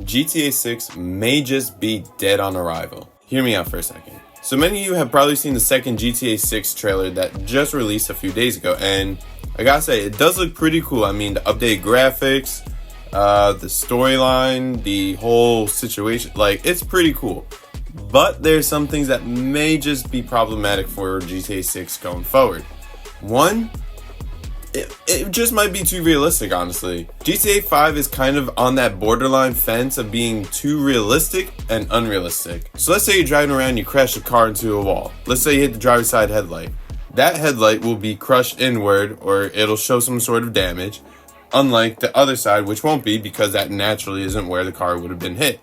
GTA 6 may just be dead on arrival. Hear me out for a second. So many of you have probably seen the second GTA 6 trailer that just released a few days ago, and I gotta say, it does look pretty cool. I mean, the updated graphics, the storyline, the whole situation, like, it's pretty cool. But there's some things that may just be problematic for GTA 6 going forward. One, it just might be too realistic, honestly. GTA 5 is kind of on that borderline fence of being too realistic and unrealistic. So let's say you're driving around, you crash a car into a wall. Let's say you hit the driver's side headlight. That headlight will be crushed inward, or it'll show some sort of damage, unlike the other side, which won't be, because that naturally isn't where the car would have been hit.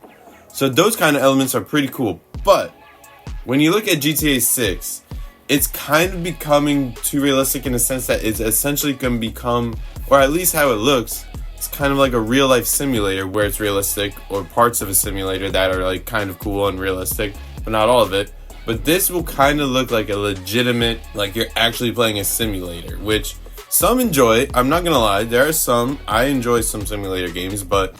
So those kind of elements are pretty cool. But when you look at GTA 6, it's kind of becoming too realistic in the sense that it's essentially going to become, or at least how it looks, it's kind of like a real life simulator where it's realistic, or parts of a simulator that are like kind of cool and realistic, but not all of it. But this will kind of look like a legitimate, like you're actually playing a simulator, which some enjoy. I'm not going to lie, there are some, I enjoy some simulator games, but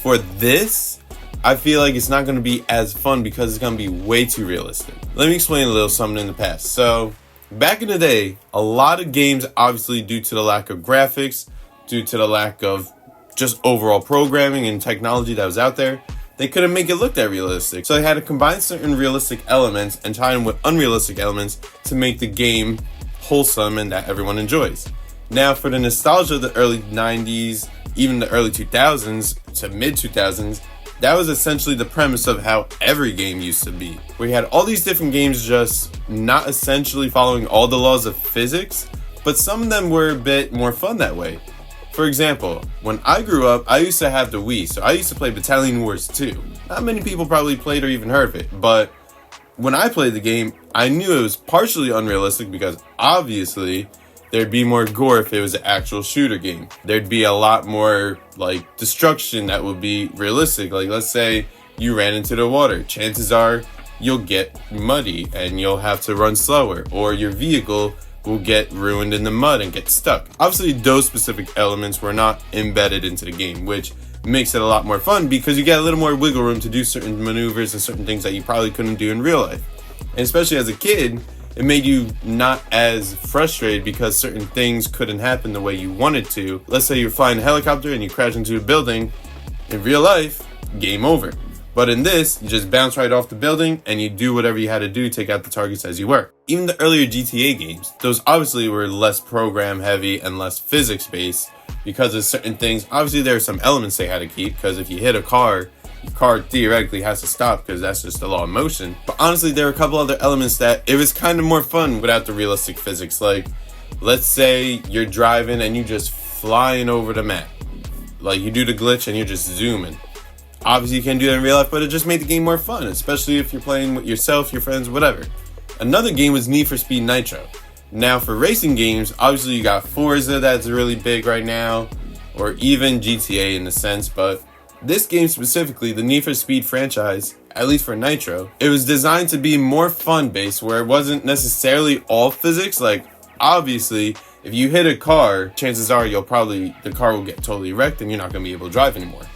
for this, I feel like it's not going to be as fun because it's going to be way too realistic. Let me explain a little something in the past. So, back in the day, a lot of games, obviously due to the lack of graphics, due to the lack of just overall programming and technology that was out there, they couldn't make it look that realistic. So they had to combine certain realistic elements and tie them with unrealistic elements to make the game wholesome and that everyone enjoys. Now, for the nostalgia of the early 90s, even the early 2000s to mid 2000s, that was essentially the premise of how every game used to be. We had all these different games just not essentially following all the laws of physics, but some of them were a bit more fun that way. For example, when I grew up, I used to have the Wii, so I used to play Battalion Wars 2. Not many people probably played or even heard of it, but when I played the game, I knew it was partially unrealistic because obviously there'd be more gore if it was an actual shooter game. There'd be a lot more, like, destruction that would be realistic. Like, let's say you ran into the water. Chances are you'll get muddy and you'll have to run slower. Or your vehicle will get ruined in the mud and get stuck. Obviously, those specific elements were not embedded into the game, which makes it a lot more fun because you get a little more wiggle room to do certain maneuvers and certain things that you probably couldn't do in real life. And especially as a kid, it made you not as frustrated because certain things couldn't happen the way you wanted to. Let's say you're flying a helicopter and you crash into a building. In real life, game over. But in this, you just bounce right off the building and you do whatever you had to do to take out the targets as you were. Even the earlier GTA games, those obviously were less program heavy and less physics based because of certain things. Obviously, there are some elements they had to keep because if you hit a car, your car theoretically has to stop because that's just the law of motion. But honestly, there are a couple other elements that it was kind of more fun without the realistic physics. Like, let's say you're driving and you just flying over the map. Like, you do the glitch and you're just zooming. Obviously, you can't do that in real life, but it just made the game more fun, especially if you're playing with yourself, your friends, whatever. Another game was Need for Speed Nitro. Now, for racing games, obviously you got Forza that's really big right now, or even GTA in a sense, but this game specifically, the Need for Speed franchise, at least for Nitro, it was designed to be more fun-based, where it wasn't necessarily all physics. Like, obviously, if you hit a car, chances are the car will get totally wrecked and you're not going to be able to drive anymore.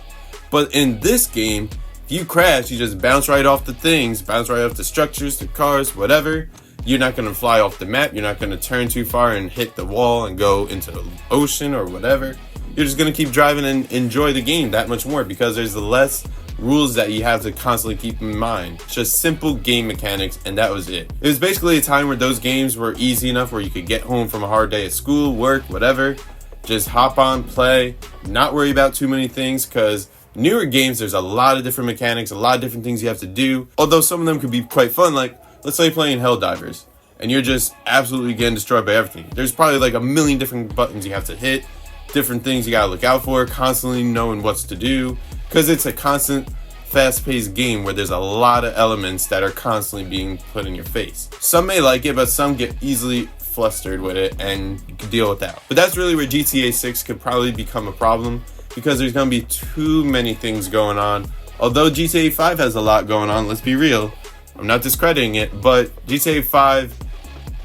But in this game, if you crash, you just bounce right off the things, bounce right off the structures, the cars, whatever. You're not going to fly off the map. You're not going to turn too far and hit the wall and go into the ocean or whatever. You're just going to keep driving and enjoy the game that much more because there's less rules that you have to constantly keep in mind. Just simple game mechanics, and that was it. It was basically a time where those games were easy enough where you could get home from a hard day at school, work, whatever. Just hop on, play, not worry about too many things because newer games, there's a lot of different mechanics, a lot of different things you have to do. Although some of them could be quite fun, like let's say you're playing Helldivers and you're just absolutely getting destroyed by everything. There's probably like a million different buttons you have to hit, different things you gotta look out for, constantly knowing what's to do, because it's a constant, fast-paced game where there's a lot of elements that are constantly being put in your face. Some may like it, but some get easily flustered with it and you can deal with that. But that's really where GTA 6 could probably become a problem because there's gonna be too many things going on. Although GTA 5 has a lot going on, let's be real, I'm not discrediting it, but GTA 5,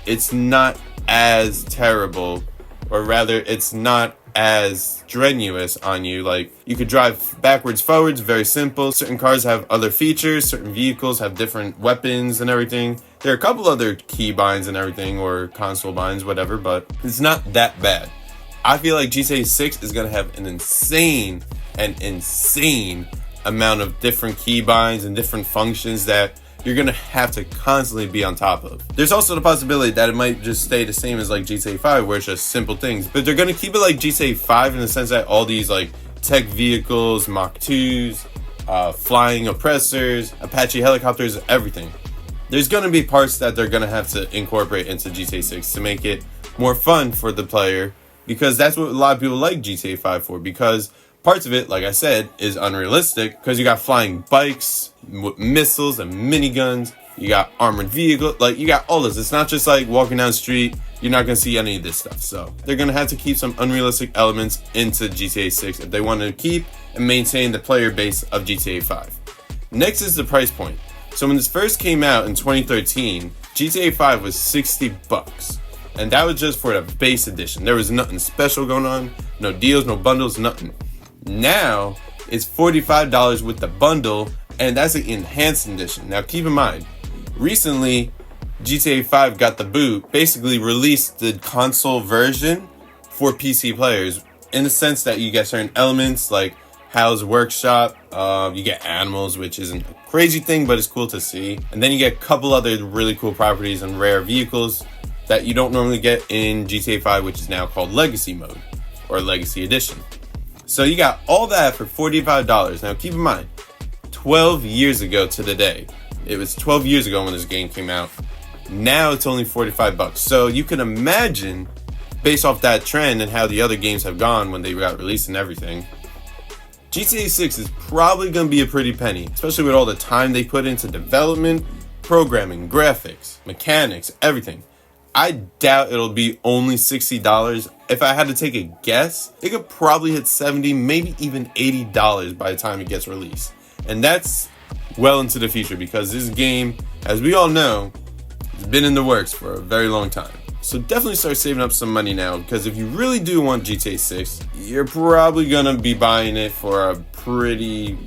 it's not as terrible, or rather, it's not as strenuous on you. Like, you could drive backwards, forwards, very simple. Certain cars have other features, certain vehicles have different weapons and everything. There are a couple other key binds and everything, or console binds, whatever, but it's not that bad. I feel like GTA 6 is going to have an insane amount of different key binds and different functions that you're going to have to constantly be on top of. There's also the possibility that it might just stay the same as like GTA 5, where it's just simple things, but they're going to keep it like GTA 5 in the sense that all these like tech vehicles, Mach 2s, flying oppressors, Apache helicopters, everything. There's going to be parts that they're going to have to incorporate into GTA 6 to make it more fun for the player, because that's what a lot of people like GTA 5 for, because parts of it, like I said, is unrealistic, because you got flying bikes with missiles and miniguns, you got armored vehicles, like you got all this. It's not just like walking down the street, you're not going to see any of this stuff. So they're going to have to keep some unrealistic elements into GTA 6 if they want to keep and maintain the player base of GTA 5. Next is the price point. So when this first came out in 2013, GTA 5 was $60. And that was just for the base edition. There was nothing special going on, no deals, no bundles, nothing. Now it's $45 with the bundle, and that's an enhanced edition. Now keep in mind, recently GTA 5 got the boot, basically released the console version for PC players, in the sense that you get certain elements like Hal's Workshop, you get animals, which isn't a crazy thing, but it's cool to see. And then you get a couple other really cool properties and rare vehicles that you don't normally get in GTA 5, which is now called Legacy Mode or Legacy Edition. So you got all that for $45. Now keep in mind, 12 years ago to the day, it was 12 years ago when this game came out. Now it's only $45. So you can imagine, based off that trend and how the other games have gone when they got released and everything, GTA 6 is probably going to be a pretty penny, especially with all the time they put into development, programming, graphics, mechanics, everything. I doubt it'll be only $60. If I had to take a guess, it could probably hit $70, maybe even $80 by the time it gets released. And that's well into the future, because this game, as we all know, has been in the works for a very long time. So definitely start saving up some money now, because if you really do want GTA 6, you're probably gonna be buying it for a pretty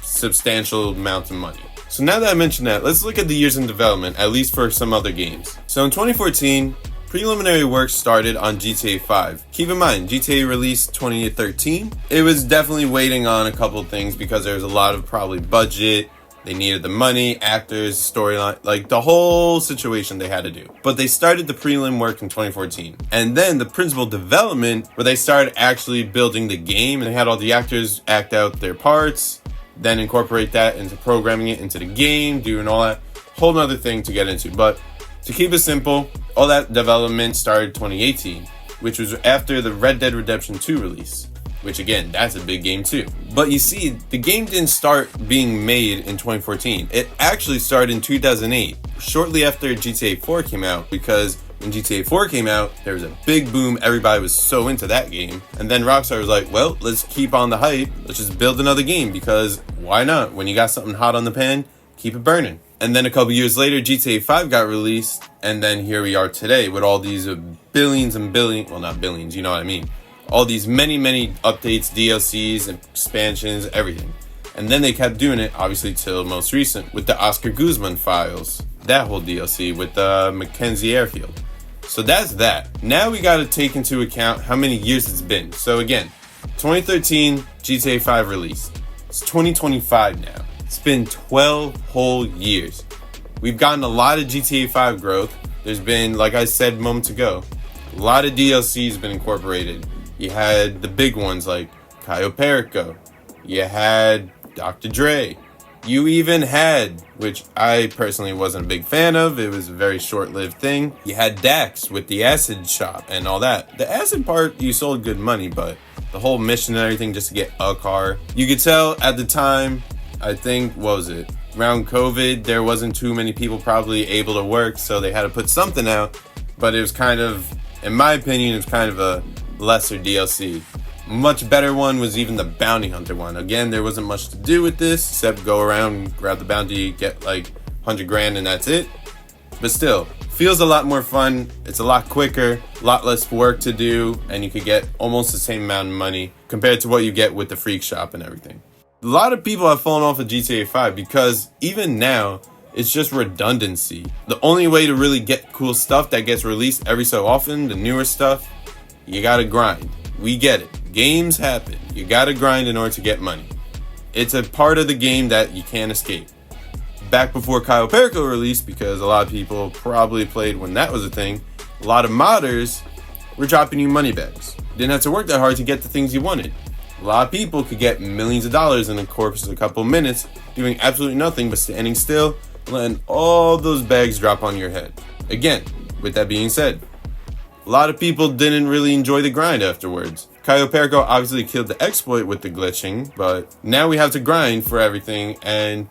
substantial amount of money. So now that I mentioned that, let's look at the years in development, at least for some other games. So in 2014, preliminary work started on GTA 5. Keep in mind, GTA released 2013. It was definitely waiting on a couple things because there was a lot of probably budget. They needed the money, actors, storyline, like the whole situation they had to do. But they started the prelim work in 2014. And then the principal development, where they started actually building the game, and they had all the actors act out their parts, then incorporate that into programming it into the game, doing all that. Whole nother thing to get into. But to keep it simple, all that development started 2018, which was after the Red Dead Redemption 2 release. Which again, that's a big game too. But you see, the game didn't start being made in 2014. It actually started in 2008, shortly after GTA 4 came out, because when GTA 4 came out, there was a big boom. Everybody was so into that game. And then Rockstar was like, well, let's keep on the hype. Let's just build another game, because why not? When you got something hot on the pan, keep it burning. And then a couple years later, GTA 5 got released. And then here we are today with all these billions and billions, well, not billions, you know what I mean. All these many updates, DLCs, expansions, everything. And then they kept doing it, obviously, till most recent with the Oscar Guzman files. That whole DLC with Mackenzie Airfield. So that's that. Now we got to take into account how many years it's been. So again, 2013, GTA 5 released. It's 2025 now. It's been 12 whole years. We've gotten a lot of GTA 5 growth. There's been, like I said moments ago, a lot of DLCs been incorporated. You had the big ones like Cayo Perico. You had Dr. Dre. You even had, which I personally wasn't a big fan of, it was a very short-lived thing, you had Dax with the acid shop and all that. The acid part, you sold good money, but the whole mission and everything just to get a car. You could tell at the time, I think, what was it? Around COVID, there wasn't too many people probably able to work, so they had to put something out. But it was kind of, in my opinion, it was kind of a lesser DLC. Much better one was even the Bounty Hunter one. Again, there wasn't much to do with this except go around, grab the bounty, get like 100 grand, and that's it. But still, feels a lot more fun. It's a lot quicker, a lot less work to do, and you could get almost the same amount of money compared to what you get with the Freak Shop and everything. A lot of people have fallen off of GTA 5 because even now, it's just redundancy. The only way to really get cool stuff that gets released every so often, the newer stuff, you gotta grind. We get it. Games happen. You gotta grind in order to get money. It's a part of the game that you can't escape. Back before Cayo Perico released, because a lot of people probably played when that was a thing, a lot of modders were dropping you money bags. You didn't have to work that hard to get the things you wanted. A lot of people could get millions of dollars in the course of a couple minutes doing absolutely nothing but standing still and letting all those bags drop on your head. Again, with that being said, a lot of people didn't really enjoy the grind afterwards. Cayo Perico obviously killed the exploit with the glitching, but now we have to grind for everything, and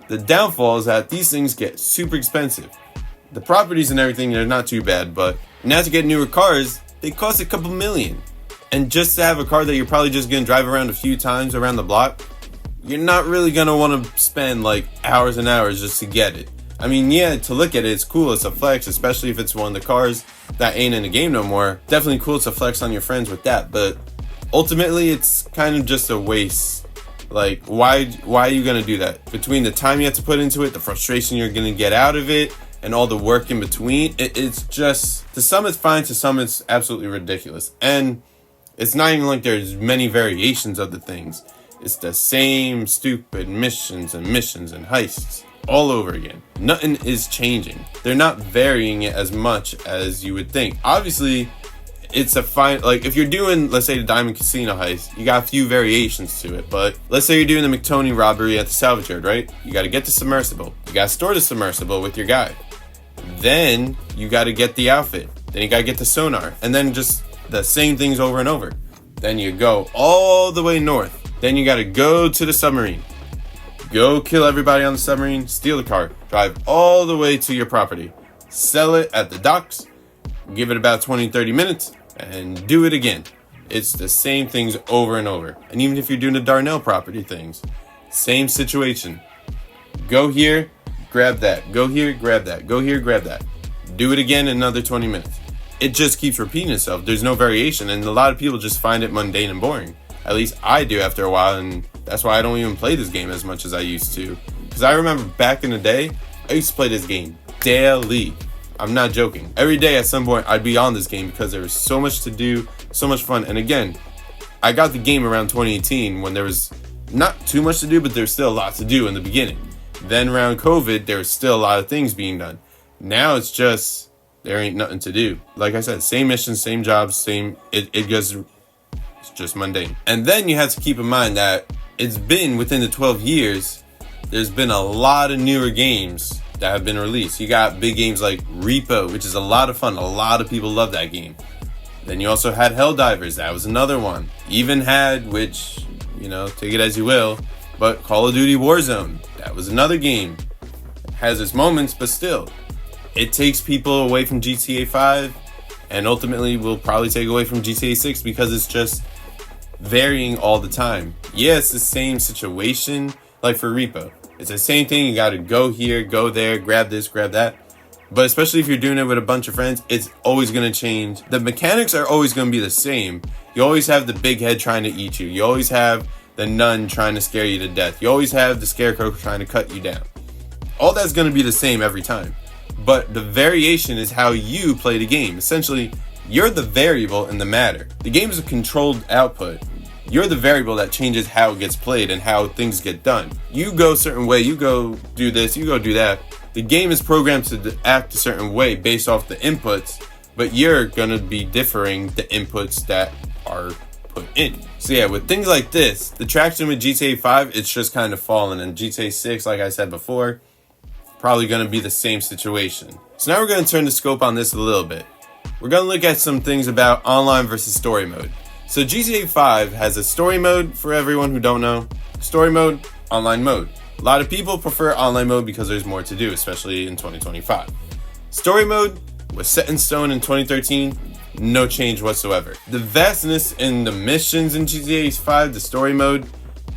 the downfall is that these things get super expensive. The properties and everything, they're not too bad, but now to get newer cars, they cost a couple million. And just to have a car that you're probably just going to drive around a few times around the block, you're not really going to want to spend like hours and hours just to get it. I mean, yeah, to look at it, it's cool, it's a flex, especially if it's one of the cars that ain't in the game no more. Definitely cool to flex on your friends with that, but ultimately it's kind of just a waste. Like, why are you gonna do that? Between the time you have to put into it, the frustration you're gonna get out of it, and all the work in between, it's just, to some it's fine, to some it's absolutely ridiculous. And it's not even like there's many variations of the things. It's the same stupid missions and heists all over again. Nothing is changing. They're not varying it as much as you would think. Obviously, it's a fine, like if you're doing, let's say, the Diamond Casino heist, you got a few variations to it. But let's say you're doing the McTony robbery at the salvage yard, right? You got to get the submersible. You got to store the submersible with your guy. Then you got to get the outfit. Then you got to get the sonar. And then just the same things over and over. Then you go all the way north. Then you got to go to the submarine. Go kill everybody on the submarine, steal the car, drive all the way to your property, sell it at the docks, give it about 20-30 minutes, and do it again. It's the same things over and over. And even if you're doing the Darnell property things, same situation. Go here, grab that. Go here, grab that. Go here, grab that. Do it again in another 20 minutes. It just keeps repeating itself. There's no variation, and a lot of people just find it mundane and boring. At least I do after a while, and that's why I don't even play this game as much as I used to. Because I remember back in the day, I used to play this game daily. I'm not joking. Every day at some point, I'd be on this game because there was so much to do, so much fun. And again, I got the game around 2018 when there was not too much to do, but there's still a lot to do in the beginning. Then around COVID, there was still a lot of things being done. Now it's just, there ain't nothing to do. Like I said, same missions, same jobs, it's just mundane. And then you have to keep in mind that it's been within the 12 years, there's been a lot of newer games that have been released. You got big games like Repo, which is a lot of fun. A lot of people love that game. Then you also had Helldivers. That was another one. Even had, which, take it as you will, but Call of Duty Warzone. That was another game. It has its moments, but still, it takes people away from GTA 5 and ultimately will probably take away from GTA 6 because it's just varying all the time. Yeah, it's the same situation like for Repo. It's the same thing. You got to go here, go there, grab this, grab that. But especially if you're doing it with a bunch of friends, it's always going to change. The mechanics are always going to be the same. You always have the big head trying to eat you. You always have the nun trying to scare you to death. You always have the scarecrow trying to cut you down. All that's going to be the same every time. But the variation is how you play the game. Essentially, you're the variable in the matter. The game is a controlled output. You're the variable that changes how it gets played and how things get done. You go a certain way, you go do this, you go do that. The game is programmed to act a certain way based off the inputs, but you're going to be differing the inputs that are put in. So yeah, with things like this, the traction with GTA 5, it's just kind of fallen. And GTA 6, like I said before, probably going to be the same situation. So now we're going to turn the scope on this a little bit. We're going to look at some things about online versus story mode. So GTA 5 has a story mode for everyone who don't know. Story mode, online mode. A lot of people prefer online mode because there's more to do, especially in 2025. Story mode was set in stone in 2013, no change whatsoever. The vastness in the missions in GTA 5, the story mode,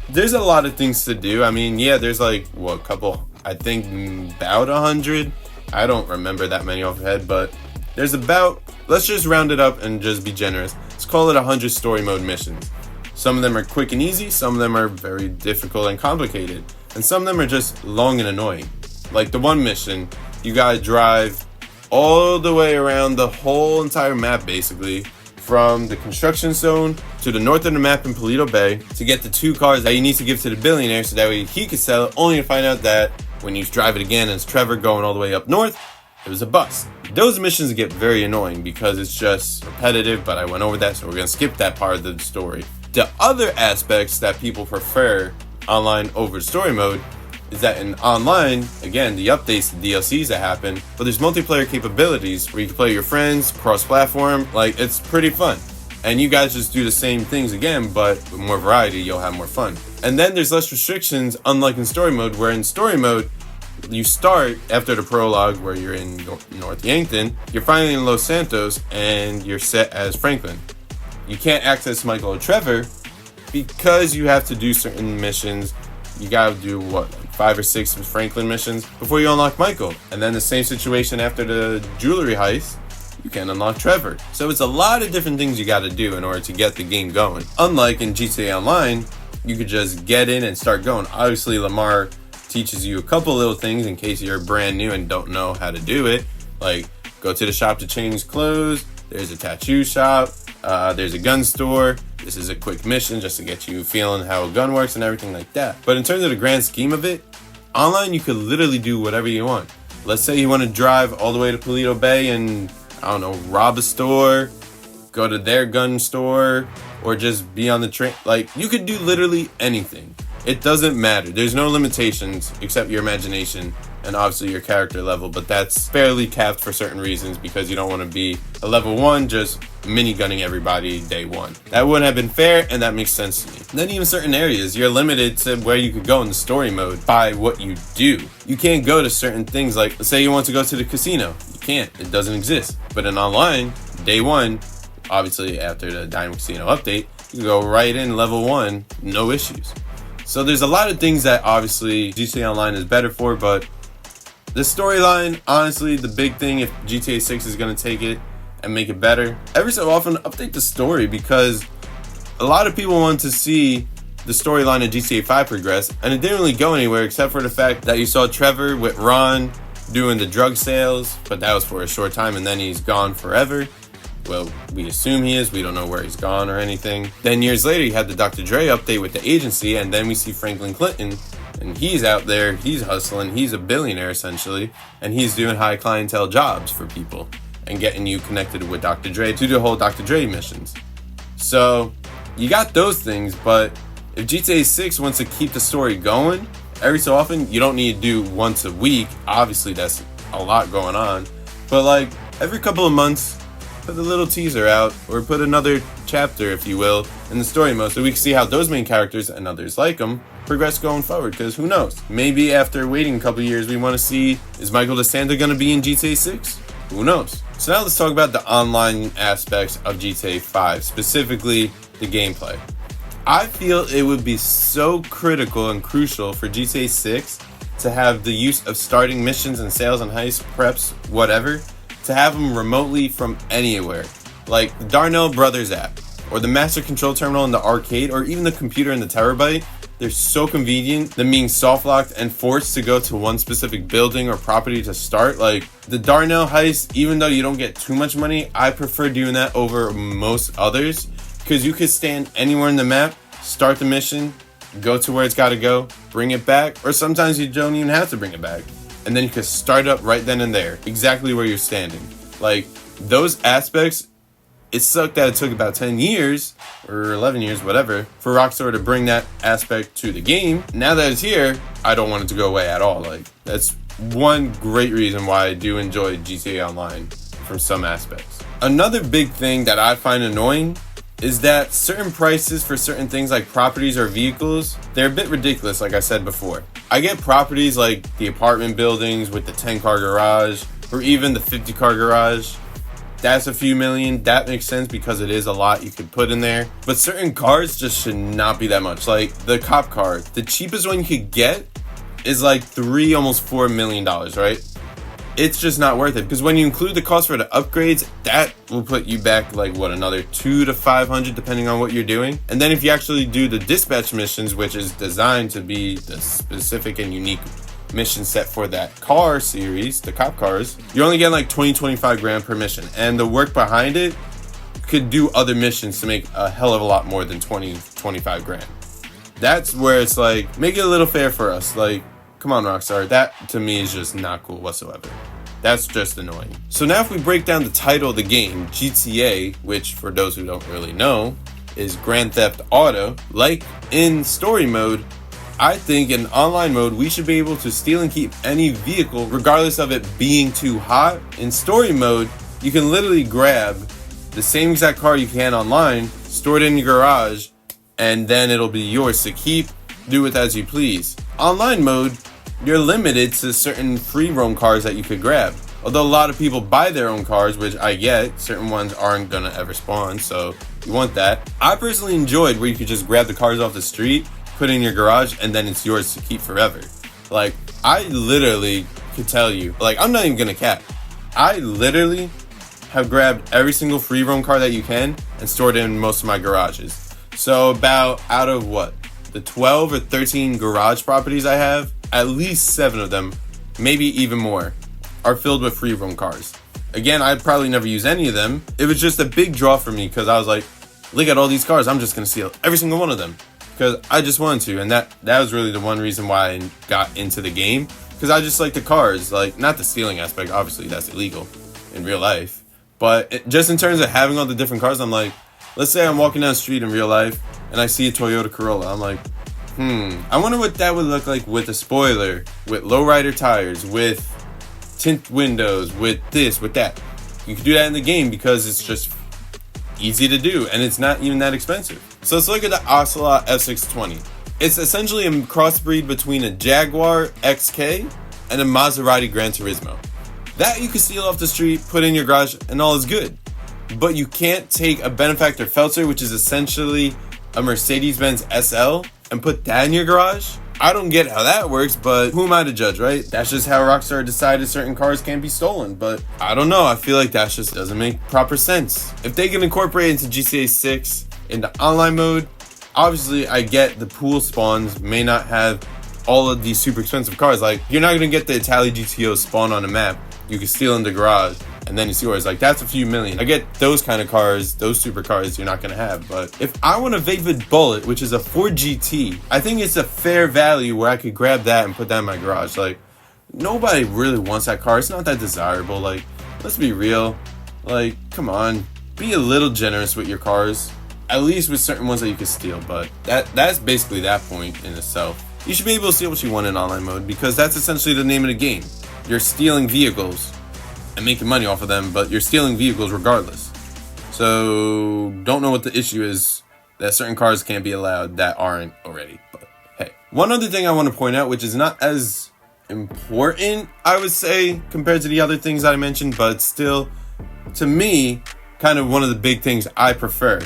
there's a lot of things to do. I mean, yeah, there's like, about 100 I don't remember that many off the head, but there's about, let's just round it up and just be generous. Let's call it 100 story mode missions. Some of them are quick and easy, some of them are very difficult and complicated, and some of them are just long and annoying. Like the one mission, you gotta drive all the way around the whole entire map basically, from the construction zone to the north of the map in Paleto Bay to get the 2 cars that you need to give to the billionaire so that way he could sell it, only to find out that when you drive it again as Trevor going all the way up north, it was a bust. Those missions get very annoying because it's just repetitive, but I went over that, so we're gonna skip that part of the story. The other aspects that people prefer online over story mode is that in online, again, the updates, the DLCs that happen, but there's multiplayer capabilities where you can play with your friends, cross-platform, like it's pretty fun. And you guys just do the same things again, but with more variety, you'll have more fun. And then there's less restrictions, unlike in story mode, where in story mode, you start after the prologue where you're in North Yankton, you're finally in Los Santos, and you're set as Franklin. You can't access Michael or Trevor because you have to do certain missions. You gotta do what, like 5 or 6 Franklin missions before you unlock Michael. And then the same situation after the jewelry heist, you can unlock Trevor. So it's a lot of different things you gotta do in order to get the game going. Unlike in GTA Online, you could just get in and start going. Obviously, Lamar teaches you a couple little things in case you're brand new and don't know how to do it. Like, go to the shop to change clothes. There's a tattoo shop. There's a gun store. This is a quick mission just to get you feeling how a gun works and everything like that. But in terms of the grand scheme of it, online you could literally do whatever you want. Let's say you want to drive all the way to Paleto Bay and, I don't know, rob a store, go to their gun store, or just be on the train. Like, you could do literally anything. It doesn't matter. There's no limitations except your imagination and obviously your character level, but that's fairly capped for certain reasons because you don't want to be a level 1 just minigunning everybody day 1. That wouldn't have been fair, and that makes sense to me. And then even certain areas, you're limited to where you could go in the story mode by what you do. You can't go to certain things, like let's say you want to go to the casino. You can't. It doesn't exist. But in online, day 1, obviously after the Dynamo Casino update, you can go right in level 1, no issues. So there's a lot of things that obviously GTA Online is better for, but the storyline, honestly, the big thing, if GTA 6 is going to take it and make it better, every so often update the story, because a lot of people want to see the storyline of GTA 5 progress, and it didn't really go anywhere except for the fact that you saw Trevor with Ron doing the drug sales, but that was for a short time and then he's gone forever. Well, we assume he is. We don't know where he's gone or anything. Then years later, you had the Dr. Dre update with the agency, and then we see Franklin Clinton, and he's out there, he's hustling, he's a billionaire essentially, and he's doing high clientele jobs for people and getting you connected with Dr. Dre to the whole Dr. Dre missions. So you got those things, but if GTA 6 wants to keep the story going, every so often, you don't need to do once a week. Obviously, that's a lot going on, but like every couple of months, put a little teaser out, or put another chapter, if you will, in the story mode so we can see how those main characters and others like them progress going forward, because who knows? Maybe after waiting a couple years, we want to see, is Michael DeSanta going to be in GTA 6? Who knows? So now let's talk about the online aspects of GTA 5, specifically the gameplay. I feel it would be so critical and crucial for GTA 6 to have the use of starting missions and sales and heists, preps, whatever, to have them remotely from anywhere, like the Darnell Brothers app, or the Master Control Terminal in the arcade, or even the computer in the Terabyte. They're so convenient than being soft locked and forced to go to one specific building or property to start. Like the Darnell heist, even though you don't get too much money, I prefer doing that over most others, because you could stand anywhere in the map, start the mission, go to where it's got to go, bring it back, or sometimes you don't even have to bring it back. And then you could start up right then and there, exactly where you're standing. Like, those aspects, it sucked that it took about 10 years, or 11 years, whatever, for Rockstar to bring that aspect to the game. Now that it's here, I don't want it to go away at all. Like, that's one great reason why I do enjoy GTA Online from some aspects. Another big thing that I find annoying is that certain prices for certain things like properties or vehicles, they're a bit ridiculous, like I said before. I get properties like the apartment buildings with the 10-car garage, or even the 50-car garage. That's a few million. That makes sense because it is a lot you could put in there. But certain cars just should not be that much. Like the cop car, the cheapest one you could get is like $3, almost $4 million, right? it's just not worth it, because when you include the cost for the upgrades, that will put you back like another 200 to 500 depending on what you're doing. And then if you actually do the dispatch missions, which is designed to be the specific and unique mission set for that car series, the cop cars, you're only getting like 20-25 grand per mission, and the work behind it could do other missions to make a hell of a lot more than 20-25 grand. That's where it's like, make it a little fair for us. Like, come on, Rockstar. That to me is just not cool whatsoever. That's just annoying. So now if we break down the title of the game, GTA, which for those who don't really know is Grand Theft Auto, like in story mode, I think in online mode, we should be able to steal and keep any vehicle regardless of it being too hot. In story mode, you can literally grab the same exact car you can online, store it in your garage, and then it'll be yours to keep, do with as you please. Online mode, you're limited to certain free roam cars that you could grab. Although a lot of people buy their own cars, which I get, certain ones aren't gonna ever spawn, so you want that. I personally enjoyed where you could just grab the cars off the street, put it in your garage, and then it's yours to keep forever. Like, I literally could tell you, like, I'm not even gonna cap. I literally have grabbed every single free roam car that you can and stored it in most of my garages. So about out of the 12 or 13 garage properties I have, at least 7 of them, maybe even more, are filled with free roam cars. Again, I'd probably never use any of them. It was just a big draw for me because I was like, look at all these cars, I'm just gonna steal every single one of them. Because I just wanted to, and that was really the one reason why I got into the game. Because I just like the cars, like, not the stealing aspect, obviously that's illegal in real life. But just in terms of having all the different cars, I'm like, let's say I'm walking down the street in real life, and I see a Toyota Corolla. I'm like, I wonder what that would look like with a spoiler, with lowrider tires, with tint windows, with this, with that. You can do that in the game because it's just easy to do, and it's not even that expensive. So let's look at the Ocelot F620. It's essentially a crossbreed between a Jaguar XK and a Maserati Gran Turismo. That you can steal off the street, put in your garage, and all is good. But you can't take a Benefactor Feltzer, which is essentially a Mercedes-Benz SL, and put that in your garage. I don't get how that works, but who am I to judge, right? That's just how Rockstar decided certain cars can't be stolen. But I don't know, I feel like that just doesn't make proper sense. If they can incorporate into GTA 6 into online mode, obviously I get the pool spawns may not have all of these super expensive cars. Like, you're not gonna get the Italy GTO spawn on the map. You can steal in the garage and then it's yours. Like, that's a few million. I get those kind of cars, those super cars you're not gonna have. But if I want a Vivid Bullet, which is a Ford GT, I think it's a fair value where I could grab that and put that in my garage. Like, nobody really wants that car. It's not that desirable. Like, let's be real. Like, come on, be a little generous with your cars, at least with certain ones that you can steal. But that's basically that point in itself. You should be able to steal what you want in online mode, because that's essentially the name of the game. You're stealing vehicles and making money off of them, but you're stealing vehicles regardless. So don't know what the issue is that certain cars can't be allowed that aren't already. But hey, one other thing I want to point out, which is not as important, I would say, compared to the other things that I mentioned, but still, to me, kind of one of the big things I prefer.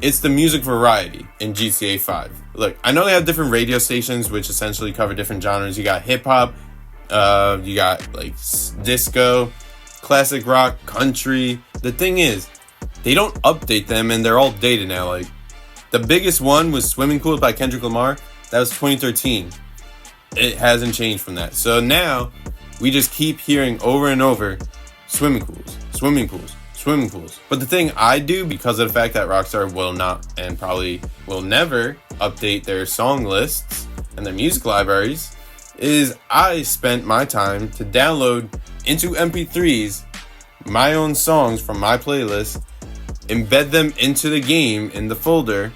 It's the music variety in GTA 5. Look, I know they have different radio stations which essentially cover different genres. You got hip-hop, you got like disco, classic rock, country. The thing is, they don't update them and they're all dated now. Like, the biggest one was Swimming Pools by Kendrick Lamar. That was 2013. It hasn't changed from that. So now, we just keep hearing over and over, swimming pools, swimming pools, swimming pools. But the thing I do, because of the fact that Rockstar will not and probably will never update their song lists and their music libraries, is I spent my time to download into MP3s my own songs from my playlist, embed them into the game in the folder,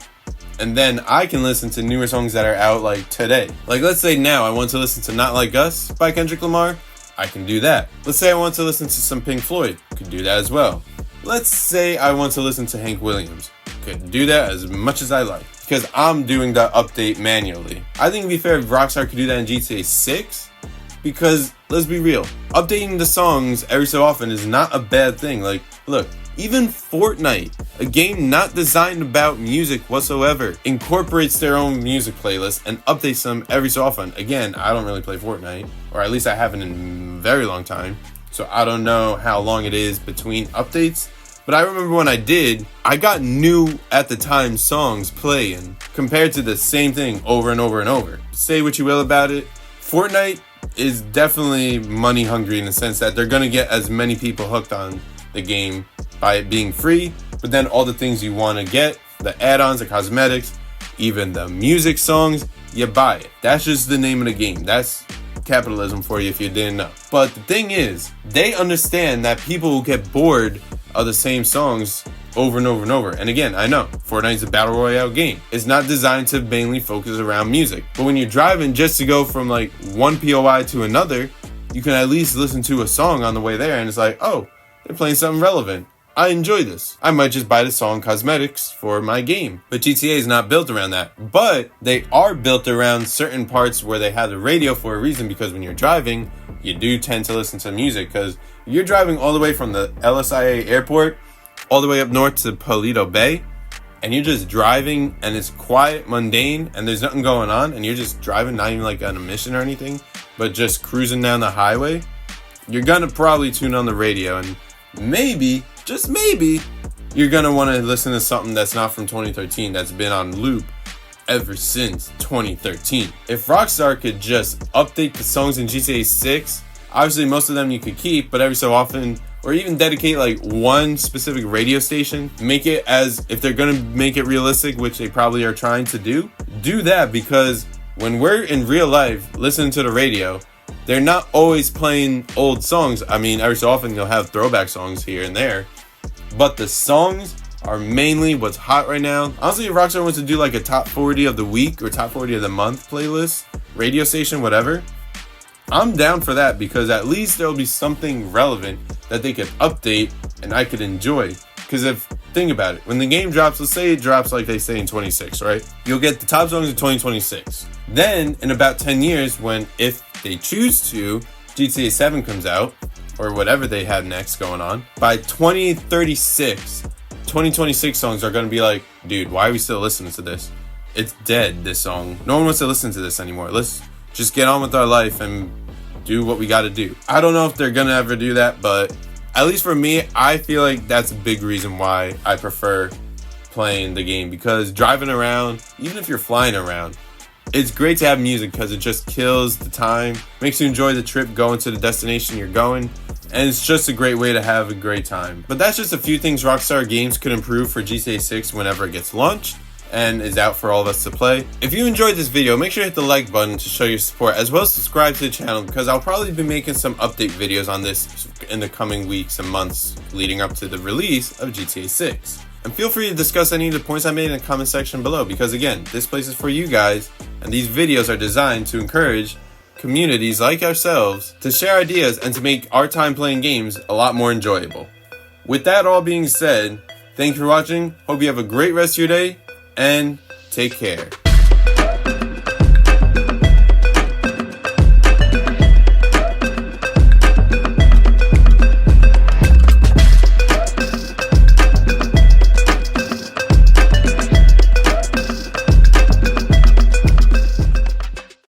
and then I can listen to newer songs that are out like today. Like, let's say now I want to listen to Not Like Us by Kendrick Lamar, I can do that. Let's say I want to listen to some Pink Floyd, could do that as well. Let's say I want to listen to Hank Williams, could do that as much as I like, because I'm doing the update manually. I think it'd be fair if Rockstar could do that in GTA 6, because let's be real, updating the songs every so often is not a bad thing. Like, look, even Fortnite, a game not designed about music whatsoever, incorporates their own music playlist and updates them every so often. Again, I don't really play Fortnite, or at least I haven't in a very long time. so I don't know how long it is between updates. But I remember when I did, I got new at the time songs playing compared to the same thing over and over and over. Say what you will about it, Fortnite is definitely money hungry in the sense that they're going to get as many people hooked on the game by it being free, but then all the things you want to get, the add-ons, the cosmetics, even the music songs, you buy it. That's just the name of the game. That's capitalism for you if you didn't know. But the thing is, they understand that people will get bored of the same songs over and over and over. And again, I know Fortnite's a battle royale game. It's not designed to mainly focus around music. But when you're driving just to go from like one POI to another, you can at least listen to a song on the way there and it's like, oh, they're playing something relevant. I enjoy this. I might just buy the song cosmetics for my game. But GTA is not built around that. But they are built around certain parts where they have the radio for a reason, because when you're driving, you do tend to listen to music, because you're driving all the way from the LSIA airport all the way up north to Paleto Bay, and you're just driving and it's quiet, mundane, and there's nothing going on, and you're just driving, not even like on a mission or anything, but just cruising down the highway, you're gonna probably tune on the radio, and maybe, just maybe, you're gonna want to listen to something that's not from 2013, that's been on loop ever since 2013. If Rockstar could just update the songs in GTA 6, obviously most of them you could keep, but every so often, or even dedicate like one specific radio station, make it as, if they're gonna make it realistic, which they probably are trying to do that, because when we're in real life listening to the radio, they're not always playing old songs. I mean, every so often you'll have throwback songs here and there, but the songs are mainly what's hot right now. Honestly, if Rockstar wants to do like a top 40 of the week or top 40 of the month playlist, radio station, whatever, I'm down for that, because at least there'll be something relevant that they could update and I could enjoy. Because think about it, when the game drops, let's say it drops like they say in 26, right? You'll get the top songs in 2026. Then in about 10 years, when, if they choose to, GTA 7 comes out, or whatever they have next going on, by 2036, 2026 songs are going to be like, dude, why are we still listening to this? It's dead, this song. No one wants to listen to this anymore. Let's just get on with our life and do what we got to do. I don't know if they're going to ever do that, but at least for me, I feel like that's a big reason why I prefer playing the game, because driving around, even if you're flying around, it's great to have music because it just kills the time, makes you enjoy the trip going to the destination you're going, and it's just a great way to have a great time. But that's just a few things Rockstar Games could improve for GTA 6 whenever it gets launched and is out for all of us to play. If you enjoyed this video, make sure to hit the like button to show your support, as well as subscribe to the channel, because I'll probably be making some update videos on this in the coming weeks and months leading up to the release of GTA 6. And feel free to discuss any of the points I made in the comment section below, because again, this place is for you guys, and these videos are designed to encourage communities like ourselves to share ideas and to make our time playing games a lot more enjoyable. With that all being said, thanks for watching, hope you have a great rest of your day, and take care.